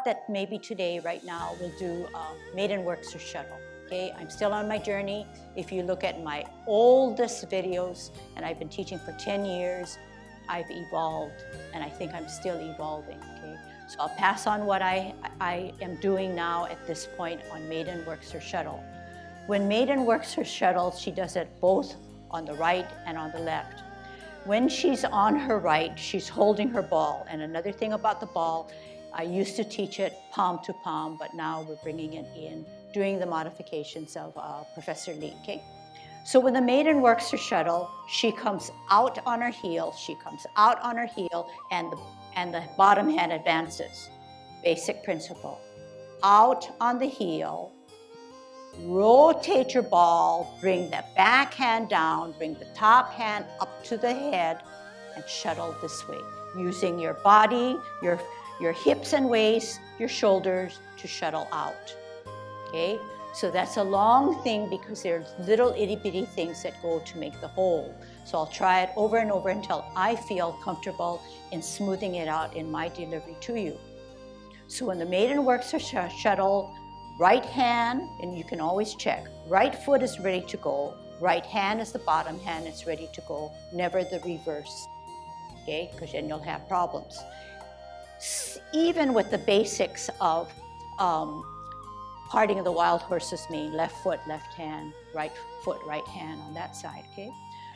that maybe today, right now, we'll do Maiden works or shuttle. Okay, I'm still on my journey. If you look at my oldest videos, and I've been teaching for 10 years, I've evolved, and I think I'm still evolving. Okay, so I'll pass on what I am doing now at this point on Maiden works or shuttle. When Maiden works her shuttle, she does it both on the right and on the left. When she's on her right, she's holding her ball. And another thing about the ball, I used to teach it palm to palm, but now we're bringing it in, doing the modifications of Professor Lee, okay? So when the Maiden works her shuttle, she comes out on her heel, and the bottom hand advances. Basic principle. Out on the heel, rotate your ball, bring the back hand down, bring the top hand up to the head, and shuttle this way, using your body, your hips and waist, your shoulders to shuttle out, okay? So that's a long thing because there's little itty bitty things that go to make the whole. So I'll try it over and over until I feel comfortable in smoothing it out in my delivery to you. So when the Maiden works her shuttle, right hand, and you can always check, right foot is ready to go, right hand is the bottom hand, it's ready to go, never the reverse, okay? Because then you'll have problems. Even with the basics of parting of the wild horse's mane, left foot, left hand, right foot, right hand on that side, okay?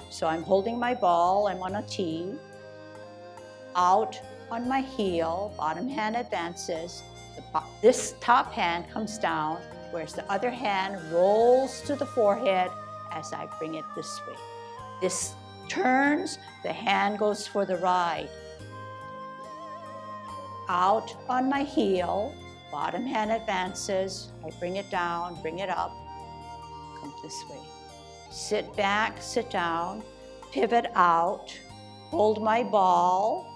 So I'm holding my ball, I'm on a tee, out on my heel, bottom hand advances, this top hand comes down, whereas the other hand rolls to the forehead as I bring it this way. This turns, the hand goes for the ride. Out on my heel, bottom hand advances, I bring it down, bring it up, come this way. Sit back, sit down, pivot out, hold my ball.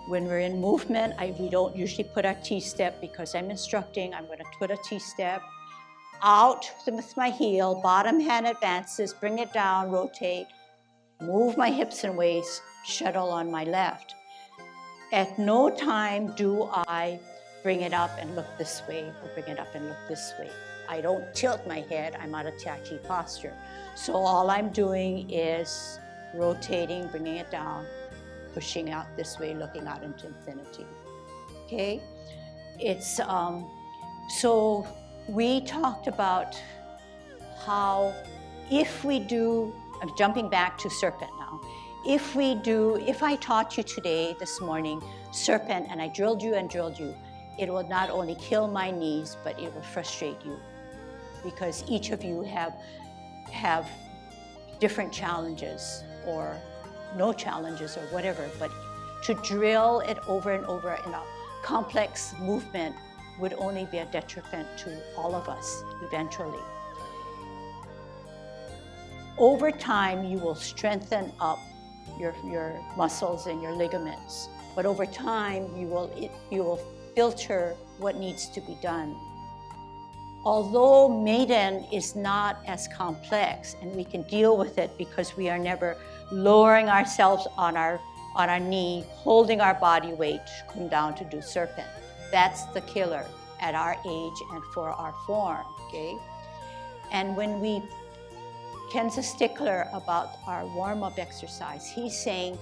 When we're in movement, we don't usually put our T-step because I'm instructing. I'm going to put a T-step. Out with my heel, bottom hand advances, bring it down, rotate, move my hips and waist, shuttle on my left. At no time do I bring it up and look this way or bring it up and look this way. I don't tilt my head. I'm out of Tai Chi posture. So all I'm doing is rotating, bringing it down, pushing out this way, looking out into infinity, okay? It's, so we talked about how if we do, I'm jumping back to serpent now. If I taught you today, this morning, serpent, and I drilled you and drilled you, it will not only kill my knees, but it will frustrate you because each of you have different challenges or no challenges or whatever, but to drill it over and over in a complex movement would only be a detriment to all of us eventually. Over time, you will strengthen up your muscles and your ligaments, but over time, you will filter what needs to be done. Although Maiden is not as complex and we can deal with it because we are never lowering ourselves on our knee, holding our body weight to come down to do serpent. That's the killer at our age and for our form, okay? And when Ken's a stickler about our warm-up exercise. He's saying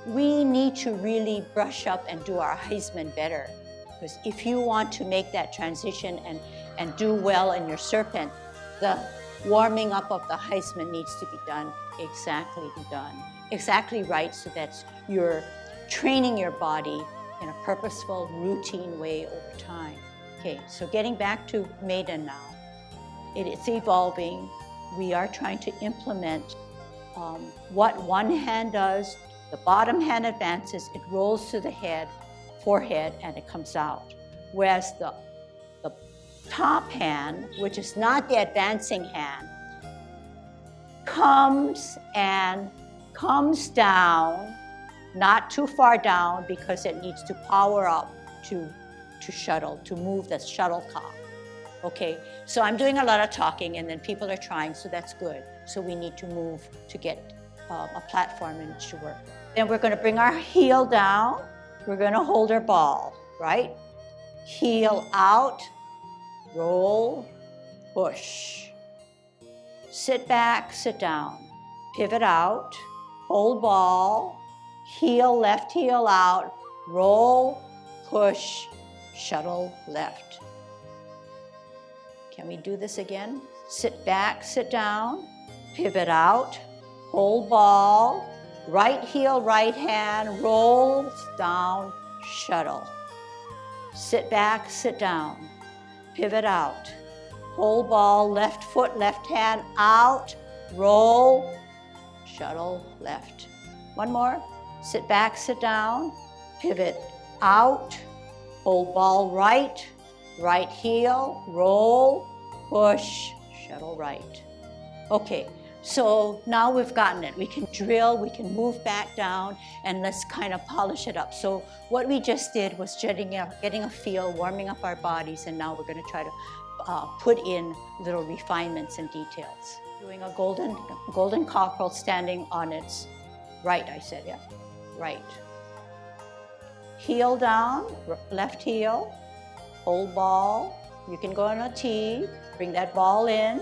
we need to really brush up and do our Heisman better. Because if you want to make that transition and do well in your serpent, the warming up of the Heisman needs to be done exactly right, so that you're training your body in a purposeful, routine way over time. Okay, so getting back to Maiden now. It's evolving. We are trying to implement what one hand does. The bottom hand advances, it rolls to the forehead, and it comes out. Whereas the top hand, which is not the advancing hand, comes down, not too far down because it needs to power up to shuttle, to move the shuttlecock. Okay, so I'm doing a lot of talking and then people are trying, so that's good. So we need to move to get a platform in which to work. Then we're going to bring our heel down. We're going to hold our ball, right? heel out, roll, push. Sit back, sit down, pivot out, hold ball, heel, left heel out, roll, push, shuttle left. Can we do this again? Sit back, sit down, pivot out, hold ball, right heel, right hand, rolls down, shuttle. Sit back, sit down, pivot out, hold ball, left foot, left hand out, roll, shuttle left. One more. Sit back, sit down, pivot out, hold ball right, right heel, roll, push, shuttle right. Okay, so now we've gotten it. We can drill, we can move back down, and let's kind of polish it up. So what we just did was getting a feel, warming up our bodies, and now we're going to try to put in little refinements and details. Doing a golden cockerel standing on its right, I said, yeah, right. Heel down, left heel, hold ball. You can go on a T, bring that ball in.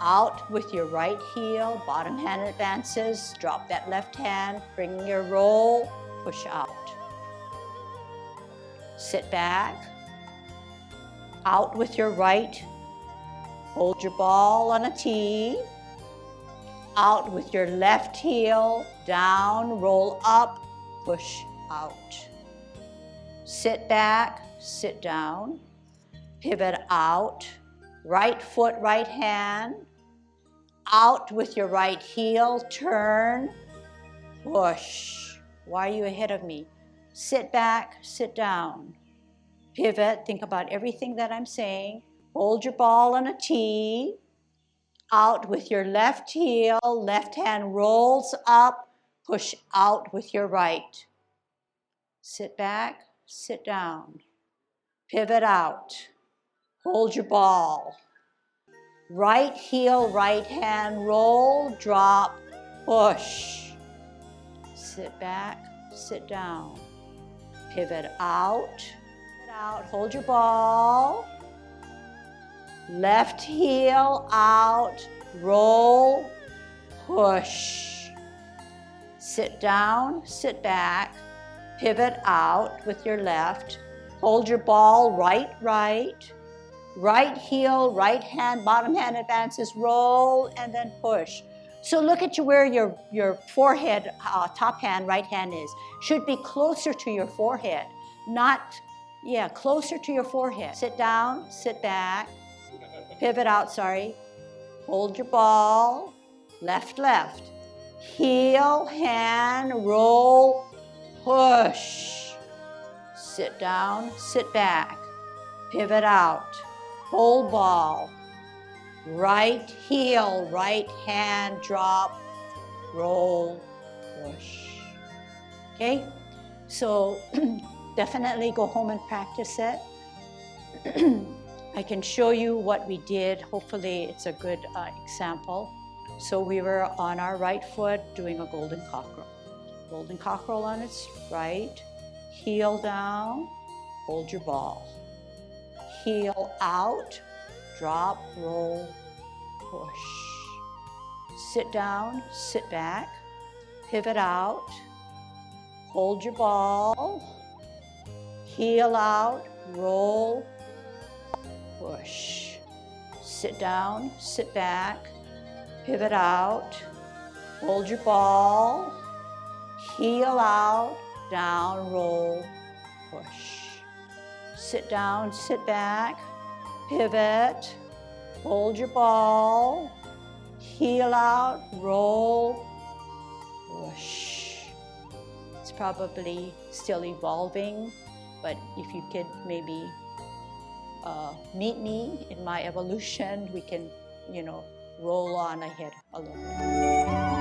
Out with your right heel, bottom hand advances, drop that left hand, bring your roll, push out. Sit back, out with your right, hold your ball on a T, out with your left heel, down, roll up, push out. Sit back, sit down, pivot out, right foot, right hand, out with your right heel, turn, push. Why are you ahead of me? Sit back, sit down, pivot, think about everything that I'm saying, hold your ball on a T, out with your left heel, left hand rolls up, push out with your right. Sit back, sit down, pivot out, hold your ball. Right heel, right hand, roll, drop, push. Sit back, sit down, pivot out, hold your ball. Left heel out, roll, push. Sit down, sit back, pivot out with your left. Hold your ball right, right. Right heel, right hand, bottom hand advances, roll, and then push. So look at where your forehead, top hand, right hand is. Should be closer to your forehead, not, yeah, closer to your forehead. Sit down, sit back, pivot out, sorry. Hold your ball, left, left. Heel, hand, roll, push. Sit down, sit back, pivot out. Hold ball, right heel, right hand, drop, roll, push. Okay, so definitely go home and practice it. I can show you what we did. Hopefully it's a good example. So we were on our right foot doing a golden cockerel. Golden cockerel on its right, heel down, hold your ball. Heel out, drop, roll, push. Sit down, sit back, pivot out, hold your ball, heel out, roll, push. Sit down, sit back, pivot out, hold your ball, heel out, down, roll, push. Sit down, sit back, pivot, hold your ball, heel out, roll, push. It's probably still evolving, but if you could maybe meet me in my evolution, we can, roll on ahead a little bit.